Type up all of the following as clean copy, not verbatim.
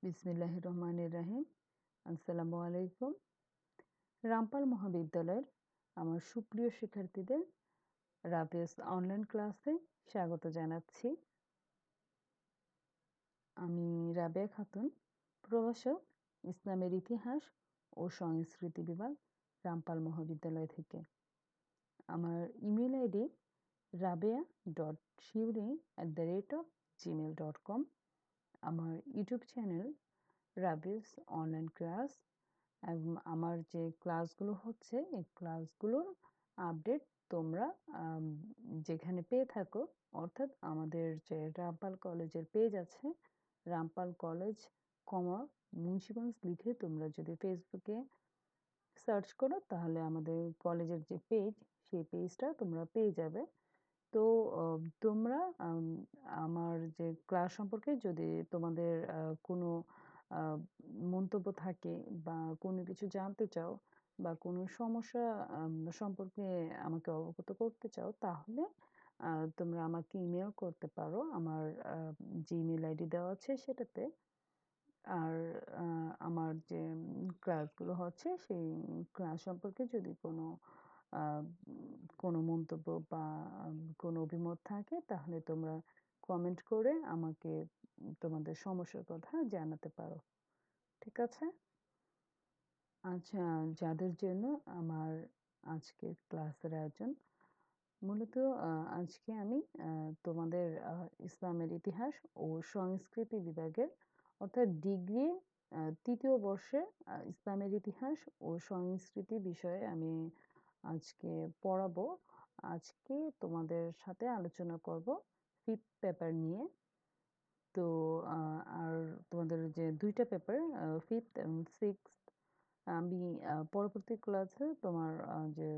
বিসমিল্লাহির রহমানির রাহিম। আসসালামু আলাইকুম। রামপাল মহাবিদ্যালয়ের আমার সুপ্রিয় শিক্ষার্থীদের রাবেয়াস অনলাইন ক্লাসে স্বাগত জানাচ্ছি। আমি রাবেয়া খাতুন, প্রভাষক, ইসলামের ইতিহাস ও সংস্কৃতি বিভাগ, রামপাল মহাবিদ্যালয় থেকে। আমার ইমেল আইডি rabia.shiuring@gmail.com। আমার ইউটিউব চ্যানেল রাবেয়াস অনলাইন ক্লাস এবং আমার যে ক্লাসগুলো হচ্ছে এই ক্লাসগুলোর আপডেট তোমরা যেখানে পেয়ে থাকো, অর্থাৎ আমাদের যে রামপাল কলেজের পেজ আছে, রামপাল কলেজ মুন্সিগঞ্জ লিখে তোমরা যদি ফেসবুকে সার্চ করো তাহলে আমাদের কলেজের যে পেজ, সেই পেজটা তোমরা পেয়ে যাবে। তো তোমরা আমার যে ক্লাস সম্পর্কে যদি তোমাদের কোনো মন্তব্য থাকে বা কোনো কিছু জানতে চাও বা কোনো সমস্যা সম্পর্কে আমাকে অবগত করতে চাও, তাহলে তোমরা আমাকে ইমেল করতে পারো আমার যে ইমেল আইডি দেওয়া আছে সেটাতে। আর আমার যে ক্লাসগুলো হচ্ছে সেই ক্লাস সম্পর্কে যদি কোনো মন্তব্য বা কোনো অভিমত থাকে তাহলে তোমরা কমেন্ট করে আমাকে তোমাদের সমস্যার কথা জানাতে পারো। ঠিক আছে? আচ্ছা, যাদের জন্য আমার আজকের ক্লাসের আয়োজন, মূলত আজকে আমি তোমাদের ইসলামের ইতিহাস ও সংস্কৃতি বিভাগের, অর্থাৎ ডিগ্রি তৃতীয় বর্ষে ইসলামের ইতিহাস ও সংস্কৃতি বিষয়ে আমি আজকে পড়াবো। আজকে তোমাদের সাথে আলোচনা করব ফিফথ পেপার নিয়ে। তো আর তোমাদের যে দুইটা পেপার, ফিফথ এবং সিক্সথ, আমি পরবর্তী ক্লাসে তোমার যে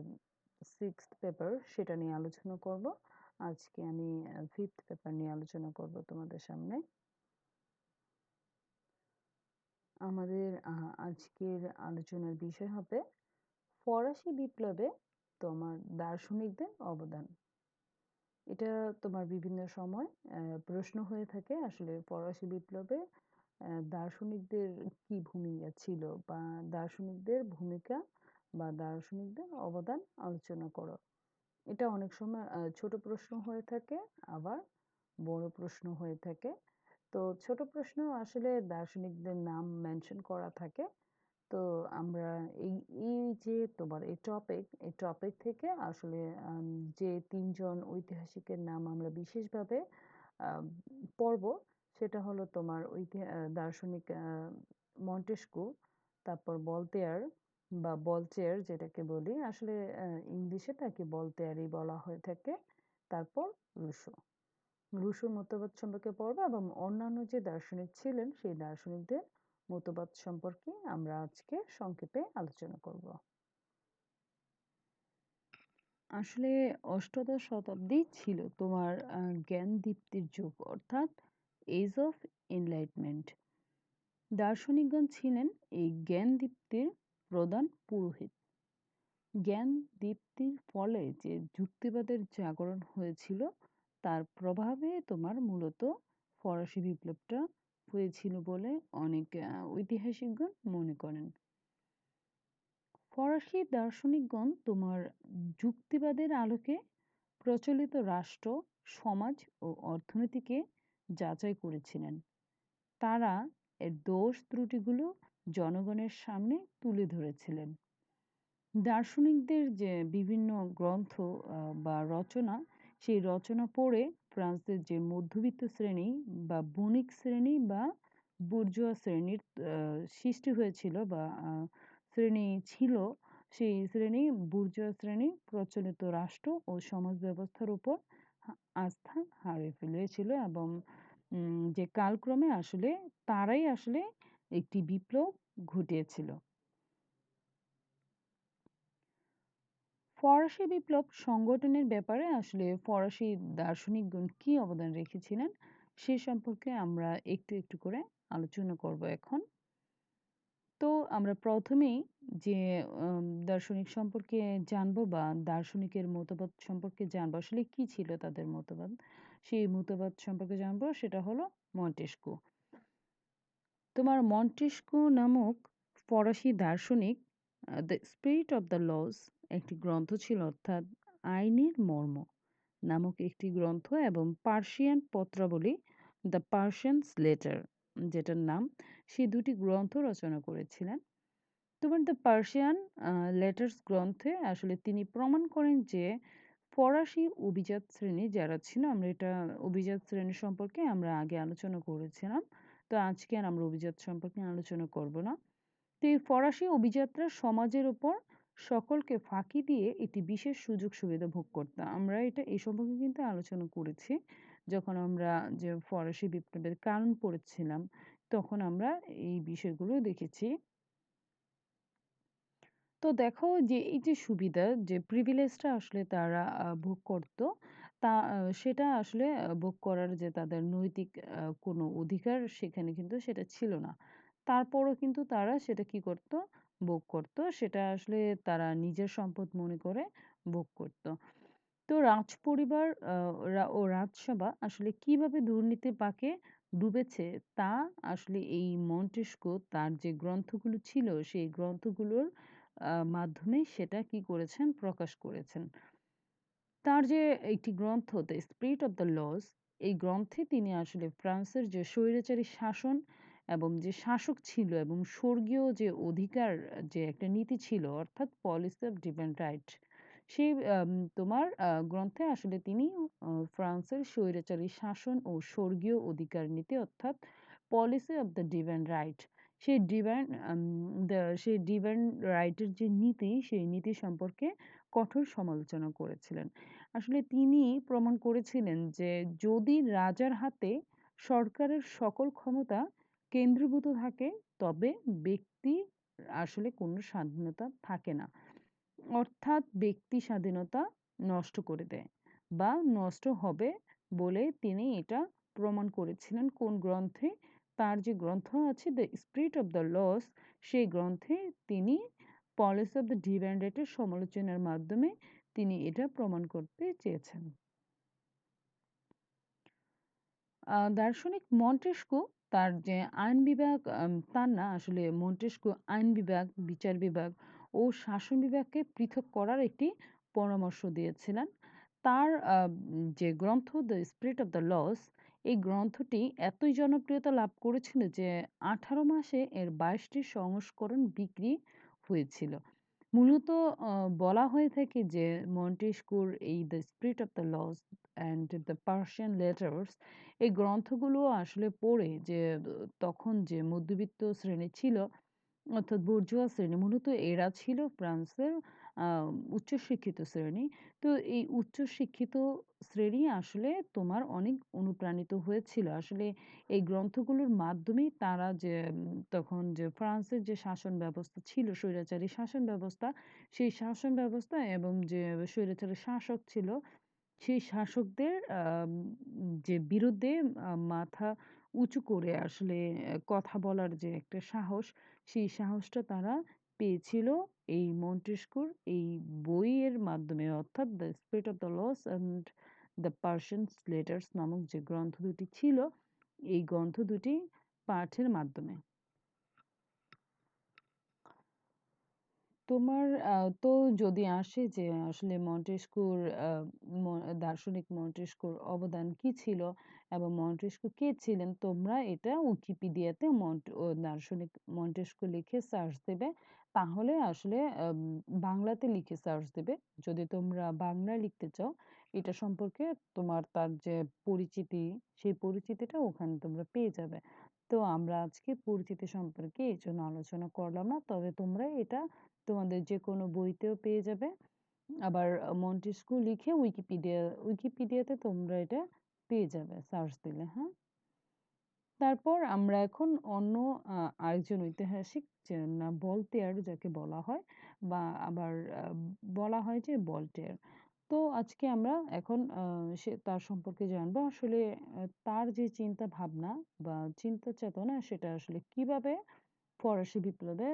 সিক্সথ পেপার সেটা নিয়ে আলোচনা করব। আজকে আমি ফিফথ পেপার নিয়ে আলোচনা করব তোমাদের সামনে। আমাদের আজকের আলোচনার বিষয় হবে ফরাসি বিপ্লবে তোমার দার্শনিকদের অবদান। এটা তোমার বিভিন্ন সময় প্রশ্ন হয়ে থাকে, আসলে ফরাসি বিপ্লবে দার্শনিকদের কি ভূমিকা ছিল বা দার্শনিকদের ভূমিকা বা দার্শনিকদের অবদান আলোচনা করো। এটা অনেক সময় ছোট প্রশ্ন হয়ে থাকে, আবার বড় প্রশ্ন হয়ে থাকে। তো ছোট প্রশ্ন আসলে দার্শনিকদের নাম মেনশন করা থাকে। তো আমরা এই এই যে তোমার এই টপিক থেকে আসলে যে তিনজন ঐতিহাসিকের নাম আমরা বিশেষভাবে আহ, পড়ব, সেটা হলো তোমার দার্শনিক মন্টেস্কু, তারপর বলতেয়ার বা বলচেয়ার যেটাকে বলি, আসলে ইংলিশে তাকে বলতেয়ারই বলা হয়ে থাকে। তারপর রুশো। রুশোর মতবাদ সম্পর্কে পড়বো এবং অন্যান্য যে দার্শনিক ছিলেন সেই দার্শনিকদের মতবাদ সম্পর্কে আমরা আজকে সংক্ষেপে আলোচনা করব। আসলে অষ্টাদশ শতাব্দী ছিল তোমার জ্ঞান দীপ্তির যুগ, অর্থাৎ এজ অফ এনলাইটমেন্ট। দার্শনিকগণ ছিলেন এই জ্ঞান দীপ্তির প্রধান পুরোহিত। জ্ঞান দীপ্তির ফলে যে যুক্তিবাদের জাগরণ হয়েছিল তার প্রভাবে তোমার মূলত ফরাসি বিপ্লবটা হয়েছিল বলে অনেক ঐতিহাসিকগণ মনে করেন। ফরাসি দার্শনিকগণ তোমার যুক্তিবাদের আলোকে প্রচলিত রাষ্ট্র, সমাজ ও অর্থনীতিকে যাচাই করেছিলেন। তারা এর দোষ ত্রুটিগুলো জনগণের সামনে তুলে ধরেছিলেন। দার্শনিকদের যে বিভিন্ন গ্রন্থ বা রচনা, সেই রচনা পড়ে ফ্রান্সের যে মধ্যবিত্ত শ্রেণী বা বণিক শ্রেণী বা বুর্জোয়া শ্রেণীর সৃষ্টি হয়েছিল বা শ্রেণী ছিল, সেই শ্রেণী বুর্জোয়া শ্রেণী প্রচলিত রাষ্ট্র ও সমাজ ব্যবস্থার উপর আস্থা হারিয়ে ফেলেছিল এবং যে কালক্রমে আসলে তারাই আসলে একটি বিপ্লব ঘটিয়েছিল। ফরাসি বিপ্লব সংগঠনের ব্যাপারে আসলে ফরাসি দার্শনিকগণ কি অবদান রেখেছিলেন সে সম্পর্কে আমরা একটু একটু করে আলোচনা করব এখন। তো আমরা প্রথমেই যে দার্শনিক সম্পর্কে জানবো বা দার্শনিকের মতবাদ সম্পর্কে জানবো, আসলে কি ছিল তাদের মতবাদ, সেই মতবাদ সম্পর্কে জানবো, সেটা হলো মন্টেস্কু। তোমার মন্টেস্কু নামক ফরাসি দার্শনিক the spirit of the laws একটি গ্রন্থ ছিল, অর্থাৎ আইনের মর্ম নামক একটি গ্রন্থ, এবং পার্সিয়ান পত্রাবলী দ্য পার্সিয়ানস লেটার যেটার নাম, সেই দুটি গ্রন্থ রচনা করেছিলেন। তোমার দ্য পার্সিয়ান লেটার্স গ্রন্থে আসলে তিনি প্রমাণ করেন যে ফরাসি অভিজাত শ্রেণী যারা ছিল, আমরা এটা অভিজাত শ্রেণী সম্পর্কে আমরা আগে আলোচনা করেছিলাম, তো আজকে আর আমরা অভিজাত সম্পর্কে আলোচনা করব না। তো এই ফরাসি অভিজাতরা সমাজের উপর সকলকে ফাঁকি দিয়ে একটি বিশেষ সুযোগ সুবিধা ভোগ করতো। আমরা এটা এই সম্পর্কে কিন্তু আলোচনা করেছি যখন আমরা যে ফরাসি বিপ্লবের কারণ পড়েছিলাম, তখন আমরা এই বিষয়গুলো দেখেছি। তো দেখো যে এই যে সুবিধা, যে প্রিভিলেজটা আসলে তারা ভোগ করত, তা সেটা আসলে ভোগ করার যে তাদের নৈতিক কোনো অধিকার সেখানে কিন্তু সেটা ছিল না। তারপরও কিন্তু তারা সেটা কি করত, ভোগ করত, সেটা আসলে তারা নিজের সম্পদ মনে করে ভোগ করত। তো রাজপরিবার ও রাজসভা আসলে কিভাবে দুর্নীতির পাকে ডুবেছে তা আসলে এই মন্টেস্কু তার যে গ্রন্থগুলো ছিল সেই গ্রন্থগুলোর মাধ্যমে সেটা কি করেছেন, প্রকাশ করেছেন। তার যে একটি গ্রন্থ the spirit of the laws, এই গ্রন্থে তিনি আসলে ফ্রান্সের যে স্বৈরাচারী শাসন এবং যে শাসক ছিল এবং স্বর্গীয় যে অধিকার, যে একটা নীতি ছিল, অর্থাৎ পলিসি অফ ডিভাইন রাইট, সেই তোমার গ্রন্থে আসলে তিনি ফ্রান্সের স্বৈরাচারী শাসন ও স্বর্গীয় অধিকার নীতি, অর্থাৎ policy of the divine right, সেই ডিভাইন রাইটের যে নীতি, সেই নীতি সম্পর্কে কঠোর সমালোচনা করেছিলেন। আসলে তিনি প্রমাণ করেছিলেন যে যদি রাজার হাতে সরকারের সকল ক্ষমতা কেন্দ্রীভূত থাকে, তবে ব্যক্তি আসলে কোনো স্বাধীনতা থাকে না, অর্থাৎ ব্যক্তি স্বাধীনতা নষ্ট করে দেয় বা নষ্ট হবে বলে তিনি এটা প্রমাণ করেছিলেন। কোন গ্রন্থে? তার যে গ্রন্থ আছে the spirit of the laws, সেই গ্রন্থে তিনি পলিসি অফ দ্য ডিভাইন রাইটের সমালোচনার মাধ্যমে তিনি এটা প্রমাণ করতে চেয়েছেন। দার্শনিক মন্টেস্কু তার যে আইন বিভাগ, তার না আসলে মন্টেস্কু আইন বিভাগ, বিচার বিভাগ ও শাসন বিভাগকে পৃথক করার একটি পরামর্শ দিয়েছিলেন। তার যে গ্রন্থ the spirit of the laws, এই গ্রন্থটি এতই জনপ্রিয়তা লাভ করেছিল যে 18 মাসে এর 22টি সংস্করণ বিক্রি হয়েছিল। মূলত বলা হয়ে থাকে যে মন্টেস্কুর এই the spirit of the laws and the Persian letters, এই গ্রন্থগুলো আসলে পড়ে যে তখন যে মধ্যবিত্ত শ্রেণী ছিল, অর্থাৎ বুর্জোয়া শ্রেণী, মূলত এরা ছিল ফ্রান্সের উচ্চশিক্ষিত শ্রেণী। তো এই উচ্চশিক্ষিত শ্রেণী আসলে তোমার অনেক অনুপ্রাণিত হয়েছিল আসলে এই গ্রন্থগুলোর মাধ্যমেই। তারা যে তখন যে ফ্রান্সের যে শাসন ব্যবস্থা ছিল, স্বৈরাচারী শাসন ব্যবস্থা, সেই শাসন ব্যবস্থা এবং যে স্বৈরাচারী শাসক ছিল, সেই শাসকদের যে বিরুদ্ধে মাথা উঁচু করে আসলে কথা বলার যে একটা সাহস, সেই সাহসটা তারা পেয়েছিল এই মন্টেস্কুর এই বইয়ের মাধ্যমে, অর্থাৎ the spirit of the laws and the Persians letters নামক যে গ্রন্থ দুটি ছিল, এই গ্রন্থ দুটি পাঠের মাধ্যমে। তোমার তো যদি আসে যে আসলে মন্টেস্কুর দার্শনিক মন্টেস্কুর অবদান কি ছিল এবং মন্টেস্কু কে ছিলেন, তোমরা এটা উইকিপিডিয়াতে দার্শনিক মন্টেস্কু লিখে সার্চ দেবে, তাহলে আসলে বাংলাতে লিখে সার্চ দেবে। যদি তোমরা বাংলায় লিখতে চাও এটা সম্পর্কে, তোমার তার যে পরিচিতি, সেই পরিচিতিটা ওখানে তোমরা পেয়ে যাবে। তো আমরা আজকে পরিচিতি সম্পর্কে এই জন্য আলোচনা করলাম না, তবে তোমরা এটা তোমাদের যেকোনো বইতেও পেয়ে যাবে। আবার মন্টেস্কু লিখে উইকিপিডিয়াতে তোমরা এটা পেয়ে যাবে সার্চ দিলে, হ্যাঁ। তারপর আমরা এখন অন্য আরেকজন ঐতিহাসিক, যে না ভলতেয়ার যাকে বলা হয়, বা আবার বলা হয় যে ভল্টেয়ার। তো আজকে আমরা এখন সে তার সম্পর্কে জানবো আসলে তার যে চিন্তা ভাবনা বা চিন্তা চেতনা, সেটা আসলে কিভাবে ফরাসি বিপ্লবে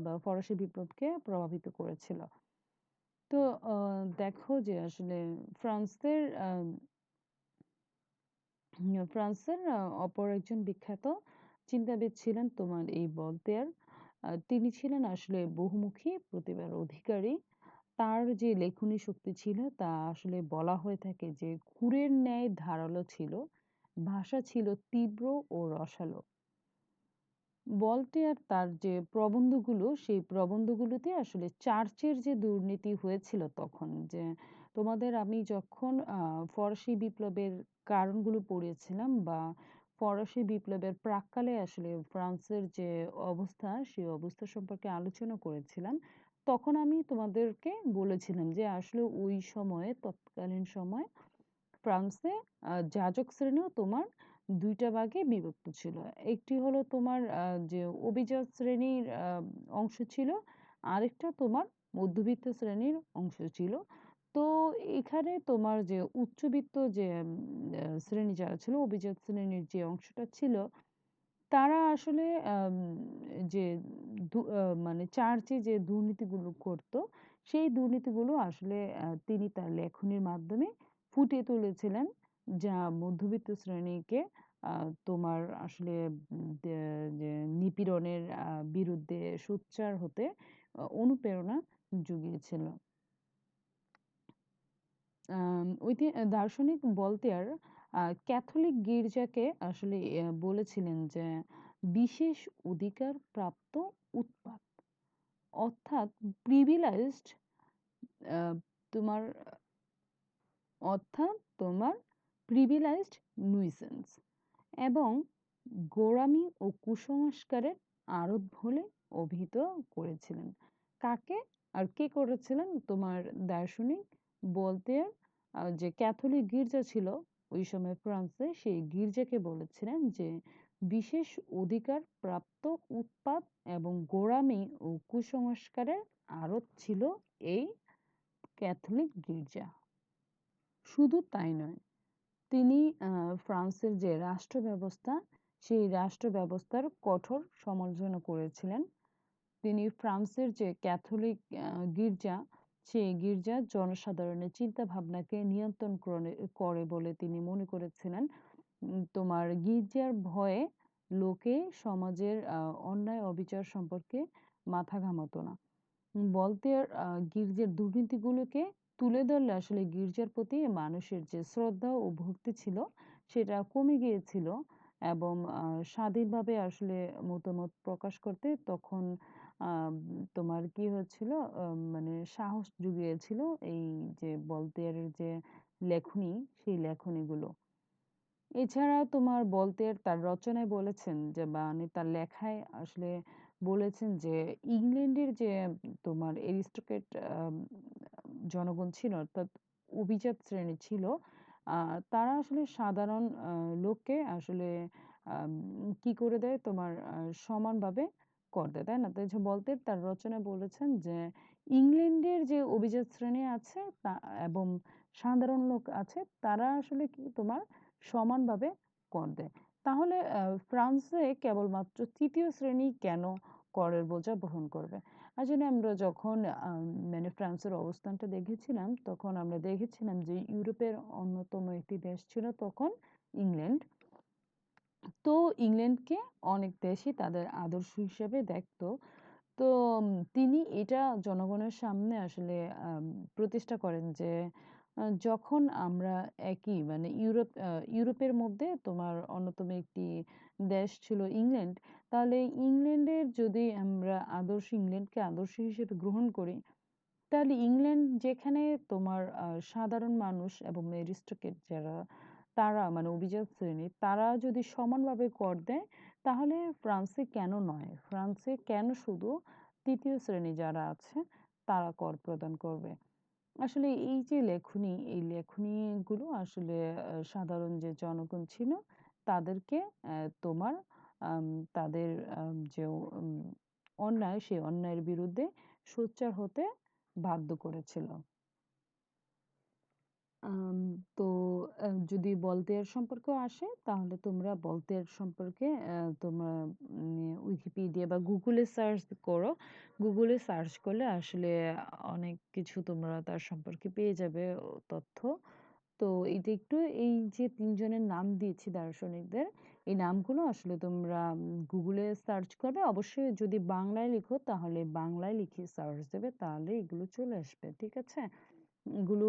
বা ফরাসি বিপ্লবকে প্রভাবিত করেছিল। তো দেখো যে আসলে ফ্রান্সের ফ্রান্সের অপর একজন বিখ্যাত চিন্তাবিদ ছিলেন তোমার এই ভলতেয়ার। তিনি ছিলেন আসলে বহুমুখী প্রতিভার অধিকারী। তার যে লেখনী শক্তি ছিল তা আসলে বলা হয়ে থাকে যে ক্ষুরের ন্যায় ধারালো ছিল। ভাষা ছিল তীব্র ও রসালো। ভলতেয়ার তার যে প্রবন্ধগুলো সেই প্রবন্ধগুলোতে আসলে চার্চের যে দুর্নীতি হয়েছিল তখন, যে তোমাদের আমি যখন ফরাসি বিপ্লবের কারণগুলো পড়িয়েছিলাম বা ফরাসি বিপ্লবের প্রাক্কালে আসলে ফ্রান্সের যে অবস্থা সেই অবস্থা সম্পর্কে আলোচনা করেছিলাম, তখন আমি তোমাদেরকে বলেছিলাম যে আসলে ওই সময়ে তৎকালীন সময় ফ্রান্সে যাজক শ্রেণীও তোমার ২ টা ভাগে বিভক্ত ছিল। একটি হলো তোমার যে অভিজাত শ্রেণীর অংশ ছিল, আরেকটা তোমার মধ্যবিত্ত শ্রেণীর অংশ ছিল। তো এখানে তোমার যে উচ্চবিত্ত যে শ্রেণী যারা ছিল, অভিজাত শ্রেণীর যে অংশটা ছিল, তারা আসলে যে মানে চার্চে যে দুর্নীতিগুলো করত, সেই দুর্নীতিগুলো আসলে তিনি তার লেখনীর মাধ্যমে ফুটিয়ে তুলেছিলেন, যা মধ্যবিত্ত শ্রেণীকে তোমার আসলে যে নিপীড়নের বিরুদ্ধে সোচ্চার হতে অনুপ্রেরণা জুগিয়েছিল। দার্শনিক ভলতেয়ার ক্যাথলিক গির্জাকে আসলে বলেছিলেন যে বিশেষ অধিকার প্রাপ্ত উৎপাত, অর্থাৎ প্রিভিলাইজড, তোমার অর্থাৎ তোমার প্রিভিলাইজড নুইসেন্স এবং গোঁড়ামি ও কুসংস্কারের আরোপ বলে অভিহিত করেছিলেন। কাকে আর কে করেছিলেন? তোমার দার্শনিক ভলতেয়ার যে ক্যাথলিক গির্জা ছিল ওই সময় ফ্রান্সে, সেই গির্জাকে বলেছিলেন যে বিশেষ অধিকার প্রাপ্ত উৎপাত এবং গোঁড়ামি ও কুসংস্কারের আরোপ ছিল এই ক্যাথলিক গির্জা। শুধু তাই নয়, তিনি ফ্রান্সের যে রাষ্ট্র ব্যবস্থা সেই রাষ্ট্র ব্যবস্থার কঠোর সমালোচনা করেছিলেন। তিনি ফ্রান্সের যে ক্যাথলিক গির্জা সেই গির্জা জনসাধারণের চিন্তা ভাবনাকে নিয়ন্ত্রণ করে বলে তিনি মনে করেছিলেন। তোমার গির্জার ভয়ে লোকে সমাজের অন্যায় অবিচার সম্পর্কে মাথা ঘামাতো না। ভলতেয়ার গির্জার দুর্নীতিগুলোকে তুলে ধরলে আসলে গির্জার প্রতি মানুষের যে শ্রদ্ধা ও ভক্তি ছিল সেটা কমে গিয়েছিল, এবং স্বাধীনভাবে আসলে মতামত প্রকাশ করতে তখন তোমার কি হচ্ছিল, মানে সাহস জুগিয়েছিল এই যে ভলতেয়ারের যে লেখনী সেই লেখনীগুলো। এছাড়া তোমার ভলতেয়ার তার রচনায় বলেছেন যে, মানে তার লেখায় আসলে বলেছেন যে ইংল্যান্ডের যে তোমার এরিস্টোক্রেট জনগণ ছিল, অর্থাৎ অভিজাত শ্রেণী ছিল, তারা আসলে সাধারণ লোককে আসলে আম কি করে দেয় তোমার সমানভাবে কর দেয়, তাই না? তো এই যে ভলতেয়ার তার রচনায় বলেছেন যে ইংল্যান্ডের যে অভিজাত শ্রেণী আছে তা এবং সাধারণ লোক আছে, তারা আসলে কি তোমার সমানভাবে কর দেয়। তাহলে ফ্রান্সে কেবলমাত্র তৃতীয় শ্রেণী কেন করের বোঝা বহন করবে? আসলে আমরা যখন মানে ফ্রান্সের অবস্থানটা দেখেছিলাম, তখন আমরা দেখেছিলাম যে ইউরোপের অন্যতম একটি দেশ ছিল তখন ইংল্যান্ড। তো ইংল্যান্ডকে অনেক দেশই তাদের আদর্শ হিসেবে দেখতো। তো তিনি এটা জনগণের সামনে আসলে প্রতিষ্ঠা করেন যে যখন আমরা একই মানে ইউরোপের মধ্যে তোমার অন্যতম একটি দেশ ছিল ইংল্যান্ড, তাহলে ইংল্যান্ডের যদি আমরা ইংল্যান্ডকে আদর্শ হিসেবে গ্রহণ করি, তাহলে ইংল্যান্ড যেখানে তোমার সাধারণ মানুষ এবং ম্যাজিস্ট্রেট যারা, তারা মানে অভিজাত শ্রেণী, তারা যদি সমানভাবে কর দেয়, তাহলে ফ্রান্সে কেন নয়? ফ্রান্সে কেন শুধু তৃতীয় শ্রেণী যারা আছে তারা কর প্রদান করবে? আসলে এই যে লেখনী, এই লেখনীগুলো আসলে সাধারণ যে জনগণ ছিল তাদেরকে তোমার আম তাদের যে অন্যায়, সেই অন্যায়ের বিরুদ্ধে সোচ্চার হতে বাধ্য করেছিল। আম তো যদি ভলতেয়ার সম্পর্কেও আসে, তাহলে তোমরা ভলতেয়ার সম্পর্কে তোমরা উইকিপিডিয়া বা গুগলে সার্চ করো। গুগলে সার্চ করলে আসলে অনেক কিছু তোমরা তার সম্পর্কে পেয়ে যাবে তথ্য। তো এইটা একটু, এই যে ৩ জনের নাম দিয়েছি দার্শনিকদের, এই নামগুলো আসলে তোমরা গুগলে সার্চ করবে। অবশ্যই যদি বাংলায় লিখো তাহলে বাংলায় লিখে সার্চ দেবে, তাহলে এগুলো চলে আসবে। ঠিক আছে? এগুলো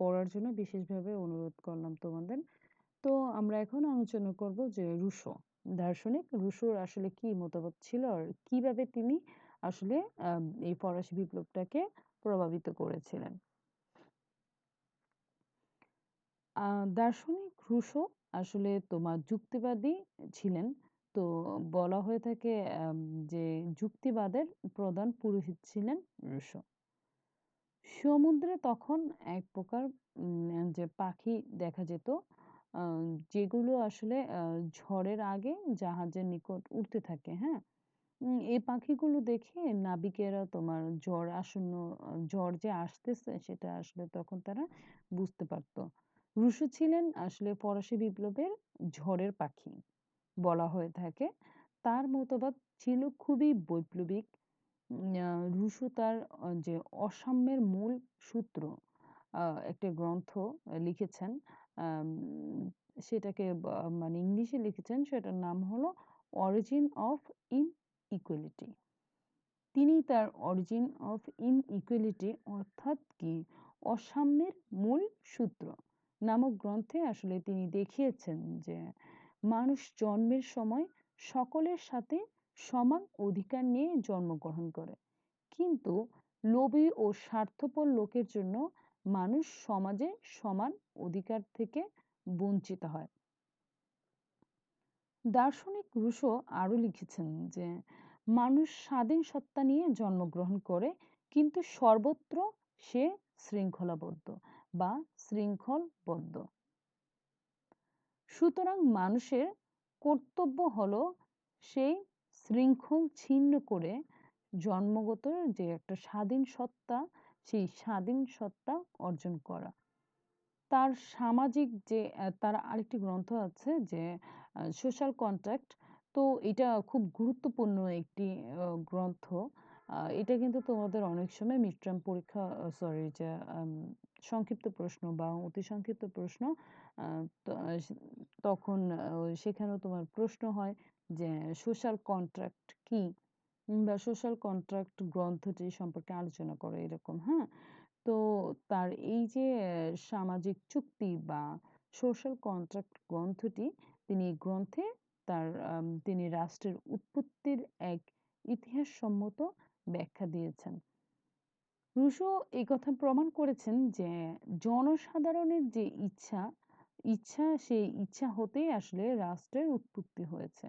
পড়ার জন্য বিশেষভাবে অনুরোধ করলাম তোমাদের। তো আমরা এখন আলোচনা করব যে রুশো, দার্শনিক রুশোর আসলে কি মতবাদ ছিল আর কিভাবে তিনি আসলে এই ফরাসি বিপ্লবটাকে প্রভাবিত করেছিলেন। দার্শনিক রুশো আসলে তোমার যুক্তিবাদী ছিলেন। তো বলা হয়ে থাকে যে যুক্তিবাদের প্রধান পুরোহিত ছিলেন রুশো। সমুদ্রে তখন এক প্রকার যে পাখি দেখা যেত, আ যেগুলো আসলে ঝড়ের আগে জাহাজের নিকট উড়তে থাকে, হ্যাঁ? এই পাখিগুলো দেখে নাবিকেরা তোমার ঝড় আসন্ন, ঝড় যে আসতেছে সেটা আসলে তখন তারা বুঝতে পারত। রুশো ছিলেন আসলে ফরাসি বিপ্লবের ঝড়ের পাখি বলা হয়ে থাকে। তার মতবাদ ছিল খুবই বৈপ্লবিক। রুশো তার যে অসাম্যের মূল সূত্র একটা গ্রন্থ লিখেছেন। আম সেটাকে মানে ইংলিশে লিখেছেন, সেটার নাম হলো 'অরিজিন অফ ইনইকুয়ালিটি'। তিনি তার 'অরিজিন অফ ইনইকুয়ালিটি' অর্থাৎ কি অসাম্যের মূল সূত্র নামক গ্রন্থে আসলে তিনি দেখিয়েছেন যে মানুষ জন্মের সময় সকলের সাথে সমান অধিকার নিয়ে জন্মগ্রহণ করে, কিন্তু লোভী ও স্বার্থপর লোকের জন্য মানুষ সমাজে সমান অধিকার থেকে বঞ্চিত হয়। দার্শনিক রুশো আরও লিখেছেন যে মানুষ স্বাধীন সত্তা নিয়ে জন্মগ্রহণ করে, কিন্তু সর্বত্র সে শৃঙ্খলাবদ্ধ বা শৃঙ্খলবদ্ধ। সুতরাং মানুষের কর্তব্য হলো সেই শৃঙ্খল ছিন্ন করে জন্মগত যে একটা স্বাধীন সত্তা, সেই স্বাধীন সত্তা অর্জন করা। তার সামাজিক যে তার আরেকটি গ্রন্থ আছে যে সোশ্যাল কন্ট্রাক্ট। তো এটা খুব গুরুত্বপূর্ণ একটি গ্রন্থ। এটা কিন্তু তোমাদের অনেক সময় মিড টার্ম পরীক্ষা, সরি যে আম সংক্ষিপ্ত প্রশ্ন বা অতি সংক্ষিপ্ত প্রশ্ন, আ তো তখন সেখানেও তোমার প্রশ্ন হয় যে সোশ্যাল কন্ট্রাক্ট কি? বা সোশ্যাল কন্ট্রাক্ট গ্রন্থটি সম্পর্কে আলোচনা করো এরকম, হ্যাঁ? তো তার এই যে সামাজিক চুক্তি বা সোশ্যাল কন্ট্রাক্ট গ্রন্থটি, তিনি এই গ্রন্থে তার তিনি রাষ্ট্রের উৎপত্তির এক ইতিহাসসম্মত ব্যাখ্যা দিয়েছেন। রুশো এই কথা প্রমাণ করেছেন যে জনসাধারণের যে সেই ইচ্ছা হতেই আসলে রাষ্ট্রের উৎপত্তি হয়েছে।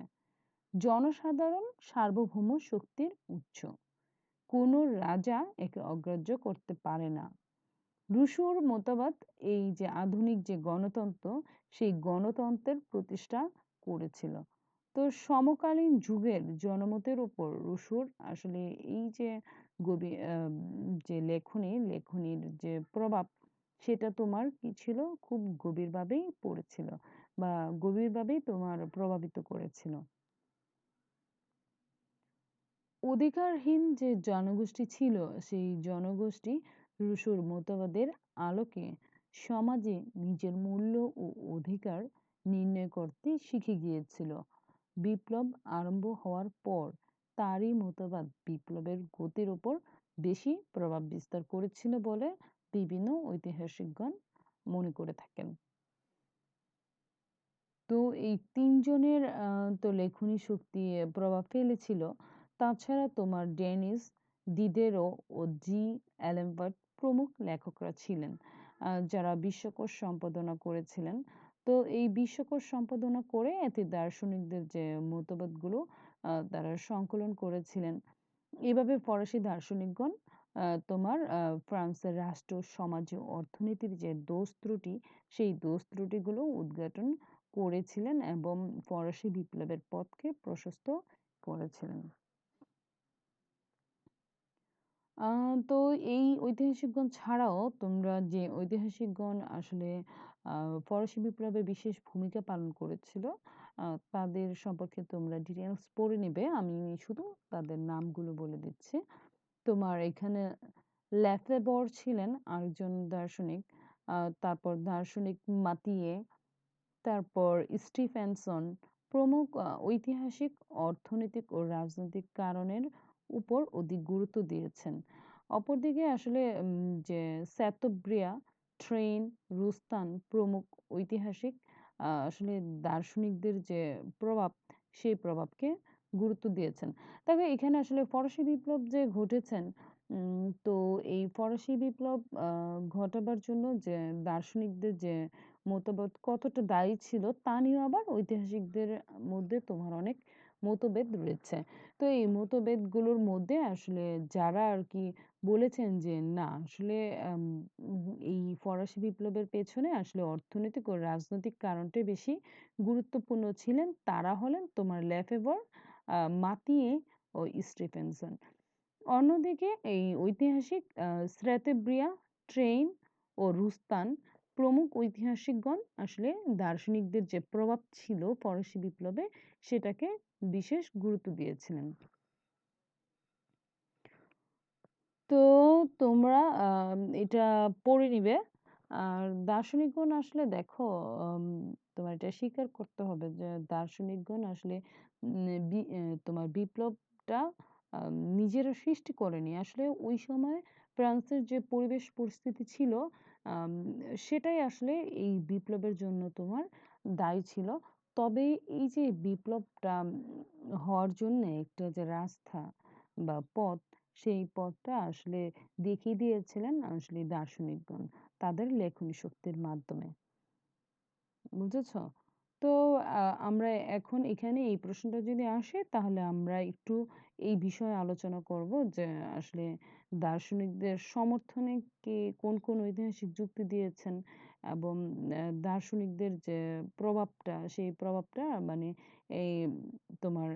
জনসাধারণ সার্বভৌম শক্তির উৎস। কোনো রাজা একে অগ্রাহ্য করতে পারে না। রুশোর মতবাদ এই যে আধুনিক যে গণতন্ত্র, সেই গণতন্ত্রের প্রতিষ্ঠা করেছিল। তো সমকালীন যুগের জনমতের উপর রুশোর আসলে এই যে যে লেখনীর যে প্রভাব, সেটা তোমার কি ছিল, খুব গভীরভাবেই পড়েছিল বা গভীরভাবেই তোমার প্রভাবিত করেছিল। অধিকারহীন যে জনগোষ্ঠী ছিল, সেই জনগোষ্ঠী রুশোর মতবাদের আলোকে সমাজে নিজের মূল্য ও অধিকার নির্ণয় করতে শিখে গিয়েছিল। বিপ্লব আরম্ভ হওয়ার পর তারই মতবাদ বিপ্লবের গতির উপর বেশি প্রভাব বিস্তার করেছিল বলে বিভিন্ন ঐতিহাসিকগণ মনে করে থাকেন। তো এই ৩ জনের তো লেখনী শক্তি প্রভাব ফেলেছিল। তাছাড়া তোমার ডেনিস দিদেরো ও জি অ্যালেনবার্ট প্রমুখ লেখকরা ছিলেন, যারা বিশ্বকোষ সম্পাদনা করেছিলেন। তো এই বিশ্বকোষ সম্পাদনা করে এতে দার্শনিকদের যে মতবাদগুলো তারা সংকলন করেছিলেন। এভাবে ফরাসি দার্শনিকগণ তোমার ফ্রান্সের রাষ্ট্র, সমাজ ও অর্থনীতির যে দোষ ত্রুটি, সেই দোষ ত্রুটিগুলো উদ্ঘাটন করেছিলেন এবং ফরাসি বিপ্লবের পথকে প্রশস্ত করেছিলেন। আ তো এই ঐতিহাসিকগণ ছাড়াও তোমরা যে ঐতিহাসিকগণ আসলে আ ফরাসি বিপ্লবে বিশেষ ভূমিকা পালন করেছিল, আ তাদের সম্পর্কে তোমরা ডিটেইলস পড়ে নিবে। আমি শুধু তাদের নামগুলো বলে দিচ্ছি। তোমার এখানে ল্যাফেবর ছিলেন আরেকজন দার্শনিক। তারপর দার্শনিক মাতিয়ে, তারপর স্টিফেনসন, প্রমুখ ঐতিহাসিক, অর্থনৈতিক ও রাজনৈতিক কারণের উপর অধিক গুরুত্ব দিয়েছেন। অপরদিকে আসলে যে চাতুর্বর্ণ্য, ট্রেইন, রুস্তান প্রমুখ ঐতিহাসিক আসলে দার্শনিকদের যে প্রভাব, সেই প্রভাবকে গুরুত্ব দিয়েছেন। তবে এখানে আসলে ফরাসি বিপ্লব যে ঘটেছেন, তো এই ফরাসি বিপ্লব ঘটাবার জন্য যে দার্শনিকদের যে মতবাদ কতটা দায়ী ছিল তা নিয়েও আবার ঐতিহাসিকদের মধ্যে তোমার অনেক মতভেদ রয়েছে। তো এই মতভেদগুলোর মধ্যে আসলে যারা আরকি বলেছেন যে না আসলে আম এই ফরাসি বিপ্লবের পেছনে আসলে অর্থনৈতিক ও রাজনৈতিক কারণটাই বেশি গুরুত্বপূর্ণ ছিলেন। তারা হলেন তোমার লেফেভার, মাতিয়ে ও স্টিফেনসন। অন্যদিকে এই ঐতিহাসিক শ্বেতব্রিয়া, ট্রেইন ও রুস্তান প্রমুখ ঐতিহাসিকগণ আসলে দার্শনিকদের যে প্রভাব ছিল ফরাসি বিপ্লবে সেটাকে বিশেষ গুরুত্ব দিয়েছিলেন। তো তোমরা এটা পড়ে নিবে। আর দার্শনিকগণ আসলে দেখো, আম তোমার এটা স্বীকার করতে হবে যে দার্শনিকগণ আসলে তোমার বিপ্লবটা নিজেরা সৃষ্টি করেনি। আসলে ওই সময় ফ্রান্সের যে পরিবেশ পরিস্থিতি ছিল, আম সেটাই আসলে এই বিপ্লবের জন্য তোমার দায়ী ছিল। তবে এই যে বিপ্লবটা হওয়ার জন্যে একটা যে রাস্তা বা পথ, সেই পথটা আসলে দেখিয়ে দিয়েছিলেন আসলে দার্শনিকগণ তাদের লেখনী শক্তির মাধ্যমে। বুঝেছ? তো আমরা এখন এখানে এই প্রশ্নটা যদি আসে তাহলে আমরা একটু এই বিষয়ে আলোচনা করব যে আসলে দার্শনিকদের সমর্থনে কে কোন ঐতিহাসিক যুক্তি দিয়েছেন এবং দার্শনিকদের যে প্রভাবটা সেই প্রভাবটা মানে এই তোমার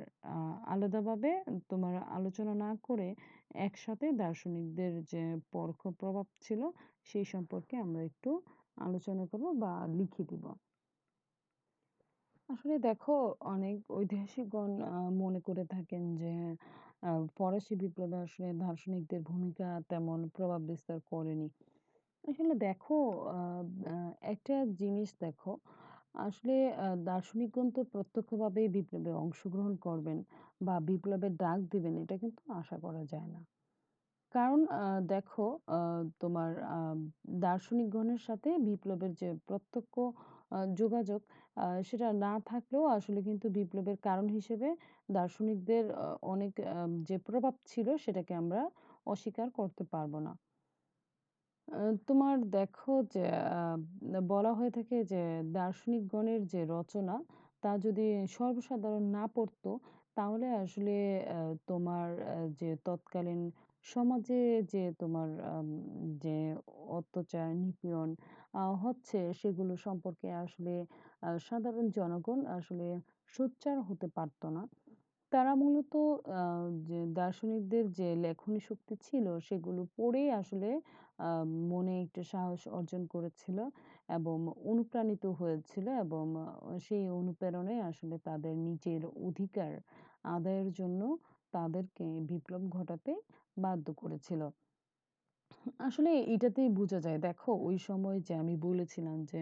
আলাদাভাবে তোমার আলোচনা না করে একসাথে দার্শনিকদের যে পরোক্ষ প্রভাব ছিল সেই সম্পর্কে আমরা একটু আলোচনা করব বা লিখে দিব। আসলে দেখো, অনেক ঐতিহাসিকগণ মনে করে থাকেন যে ফরাসি বিপ্লবে আসলে দার্শনিকদের ভূমিকা তেমন প্রভাব বিস্তার করেনি। আসলে দেখো, আ আ একটা জিনিস দেখো, আসলে দার্শনিকগণ তো প্রত্যক্ষভাবেই বিপ্লবে অংশগ্রহণ করবেন বা বিপ্লবের ডাক দিবেন এটা কিন্তু আশা করা যায় না। কারণ দেখো, আ তোমার দার্শনিকগণের সাথে বিপ্লবের যে প্রত্যক্ষ যোগাযোগ, সেটা না থাকলেও আসলে কিন্তু বিপ্লবের কারণ হিসেবে দার্শনিকদের অনেক যে প্রভাব ছিল সেটাকে আমরা অস্বীকার করতে পারব না। আ তোমার দেখো যে আ বলা হয়ে থাকে যে দার্শনিকগণের যে রচনা তা যদি সর্বসাধারণ না পড়তো তাহলে আসলে তোমার যে তৎকালীন সমাজে যে তোমার যে অত্যাচার, নিপীড়ন হচ্ছে সেগুলো সম্পর্কে আসলে সাধারণ জনগণ আসলে সোচ্চার হতে পারত না। তারা মূলত আ যে দার্শনিকদের যে লেখনী শক্তি ছিল সেগুলো পড়েই আসলে আ মনে একটা সাহস অর্জন করেছিল এবং অনুপ্রাণিত হয়েছিল এবং সেই অনুপ্রেরণায় আসলে তাদের নিজের অধিকার আদায়ের জন্য তাদেরকে বিপ্লব ঘটাতে বাধ্য করেছিল। আসলে এটাতেই বোঝা যায়। দেখো ওই সময় যে আমি বলেছিলাম যে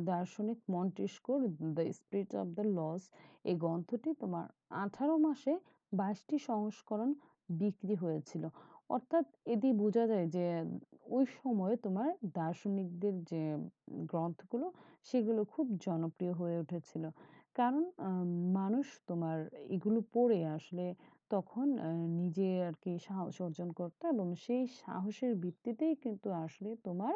দার্শনিক মন্টেস্কোর 'the spirit of the laws' এই গ্রন্থটি তোমার ১৮ মাসে ২২ টি সংস্করণ বিক্রি হয়েছিল। অর্থাৎ এতেই বোঝা যায় যে ওই সময়ে তোমার দার্শনিকদের যে গ্রন্থগুলো সেগুলো খুব জনপ্রিয় হয়ে উঠেছিল। কারণ মানুষ তোমার এগুলো পড়ে আসলে তখন নিজে আরকি সাহস অর্জন করত এবং সেই সাহসের ভিত্তিতেই কিন্তু আসলে তোমার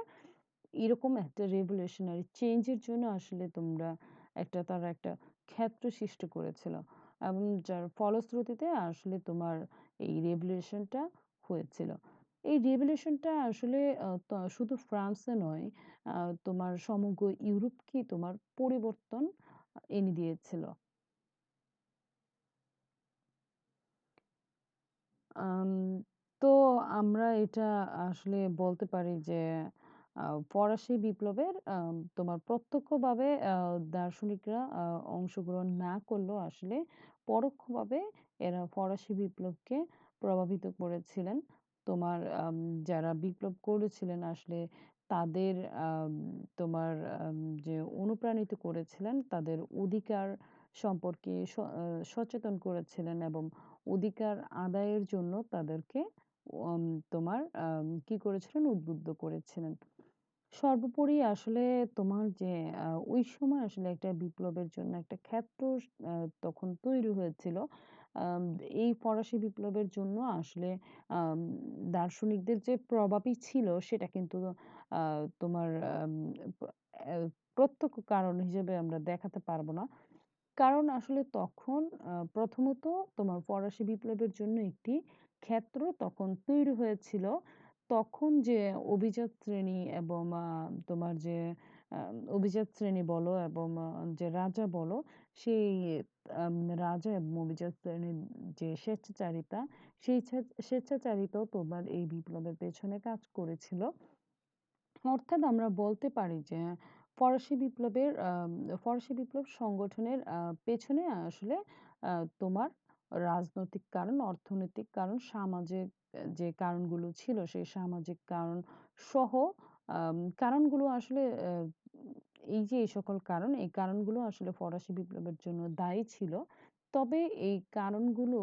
এরকম একটা revolutionary চেঞ্জ এর জন্য আসলে তোমরা তারা একটা ক্ষেত্র সৃষ্টি করেছিল। এবং যার ফলশ্রুতিতে আসলে তোমার এই রেভলিউশনটা হয়েছিল। এই রেভলিউশনটা আসলে শুধু ফ্রান্সে নয়, আ তোমার সমগ্র ইউরোপকেই তোমার পরিবর্তন এনে দিয়েছিল। আম তো আমরা এটা আসলে বলতে পারি যে আ ফরাসি বিপ্লবের তোমার প্রত্যক্ষভাবে দার্শনিকরা অংশগ্রহণ না করলেও আসলে পরোক্ষভাবে এরা ফরাসি বিপ্লবকে প্রভাবিত করেছিলেন। তোমার যারা বিপ্লব করেছিলেন আসলে তাদের আম তোমার আম যে অনুপ্রাণিত করেছিলেন তাদের অধিকার সম্পর্কে সচেতন করেছিলেন এবং অধিকার আদায়ের জন্য তাদেরকে উম তোমার কি করেছিলেন? উদ্বুদ্ধ করেছিলেন। সর্বোপরি আসলে তোমার যে ওই সময় আসলে একটা বিপ্লবের জন্য একটা ক্ষেত্র আ তখন তৈরি হয়েছিল। আম এই ফরাসি বিপ্লবের জন্য আসলে আম দার্শনিকদের যে প্রভাবই ছিল সেটা কিন্তু আ তোমার প অ্যা প্রত্যক্ষ কারণ হিসেবে আমরা দেখাতে পারব না। কারণ আসলে তখন প্রথমত তোমার ফরাসি বিপ্লবের জন্য একটি ক্ষেত্র তখন তৈরি হয়েছিল। তখন যে অভিজাত শ্রেণী এবং তোমার যে আ অভিজাত শ্রেণী বলো এবং যে রাজা বলো, সেই আম রাজা এবং অভিজাত শ্রেণীর যে স্বেচ্ছাচারিতা, সেই স্বেচ্ছাচারিতাও তোমার এই বিপ্লবের পেছনে কাজ করেছিল। অর্থাৎ আমরা বলতে পারি যে ফরাসি বিপ্লব সংগঠনের পেছনে আসলে তোমার রাজনৈতিক কারণ, অর্থনৈতিক কারণ, সামাজিক যে কারণগুলো ছিল সেই সামাজিক কারণ সহ কারণগুলো আসলে এই যে এই সকল কারণ, এই কারণগুলো আসলে ফরাসি বিপ্লবের জন্য দায়ী ছিল। তবে এই কারণগুলো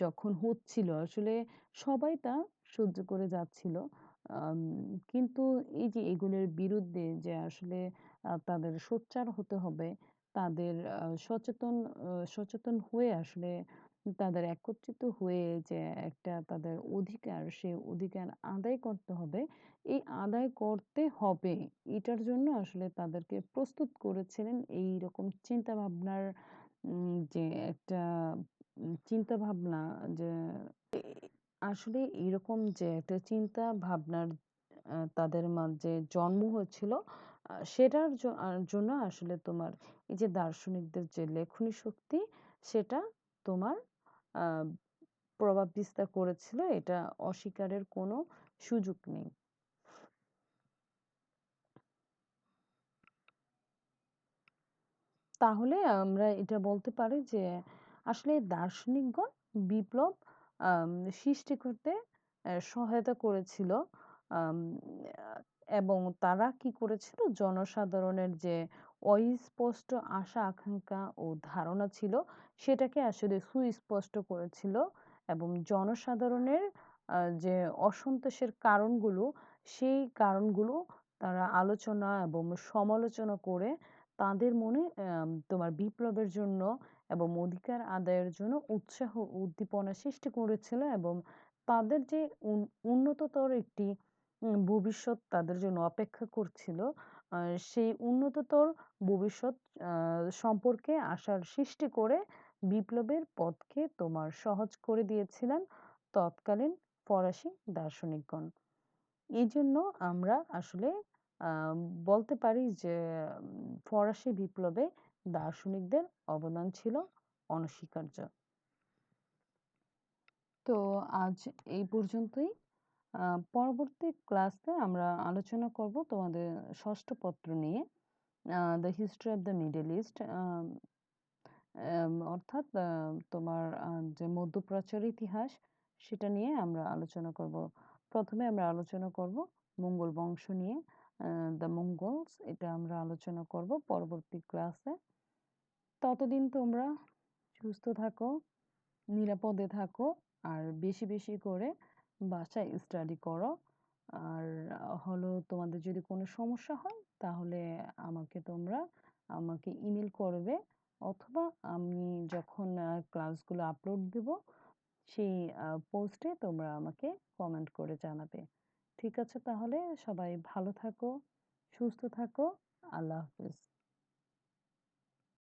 যখন হচ্ছিল আসলে সবাই তা সহ্য করে যাচ্ছিল। আম কিন্তু এই যে এগুলোর বিরুদ্ধে যে আসলে তাদের সোচ্চার হতে হবে, তাদের সচেতন হয়ে আসলে তাদের একত্রিত হয়ে যে একটা তাদের অধিকার, সে অধিকার আদায় করতে হবে। এই আদায় করতে হবে, এটার জন্য আসলে তাদেরকে প্রস্তুত করেছিলেন এইরকম চিন্তাভাবনার যে একটা চিন্তাভাবনা যে আসলে এরকম যে একটা চিন্তা ভাবনার তাদের মাঝে জন্ম হয়েছিল সেটার জন্য আসলে তোমার এই যে দার্শনিকদের যে লেখনী শক্তি সেটা তোমার আহ, প্রভাব বিস্তার করেছিল, এটা অস্বীকারের কোনো সুযোগ নেই। তাহলে আমরা এটা বলতে পারি যে আসলে দার্শনিকগণ বিপ্লব আম, সৃষ্টি করতে সহায়তা করেছিল। আম, আহ, এবং তারা কি করেছিল? জনসাধারণের যে অস্পষ্ট আশা আকাঙ্ক্ষা ও ধারণা ছিল সেটাকে আসলে সুস্পষ্ট করেছিল এবং জনসাধারণের যে অসন্তোষের কারণগুলো, সেই কারণগুলো তারা আলোচনা এবং সমালোচনা করে তাদের মনে তোমার বিপ্লবের জন্য এবং অধিকার আদায়ের জন্য উৎসাহ উদ্দীপনা সৃষ্টি করেছিল এবং তাদের যে উন্নততর একটি ভবিষ্যৎ তাদের জন্য অপেক্ষা করছিল, সেই উন্নততর ভবিষ্যৎ সম্পর্কে আশার সৃষ্টি করে বিপ্লবের পথকে তোমার সহজ করে দিয়েছিলেন তৎকালীন ফরাসি দার্শনিকগণ। এই জন্য আমরা আসলে আহ, বলতে পারি যে ফরাসি বিপ্লবে দার্শনিকদের অবদান ছিল অনস্বীকার্য। তো আজ এই পর্যন্তই। পরবর্তী ক্লাসে আমরা আলোচনা করব তোমাদের ষষ্ঠ পত্র নিয়ে, the history of the middle east. অর্থাৎ তোমার যে মধ্যপ্রাচ্যের ইতিহাস সেটা নিয়ে আমরা আলোচনা করব। প্রথমে আমরা আলোচনা করব মঙ্গল বংশ নিয়ে, দ্য মঙ্গলস, এটা আমরা আলোচনা করব পরবর্তী ক্লাসে। ততদিন তোমরা সুস্থ থাকো, নিরাপদে থাকো, আর বেশি বেশি করে বাসায় স্টাডি করো। আর হলো তোমাদের যদি কোনো সমস্যা হয় তাহলে তোমরা আমাকে ইমেল করবে, অথবা আমি যখন ক্লাসগুলো আপলোড দেব সেই পোস্টে তোমরা আমাকে কমেন্ট করে জানাবে। ঠিক আছে, তাহলে সবাই ভালো থাকো, সুস্থ থাকো। আল্লাহ হাফিজ।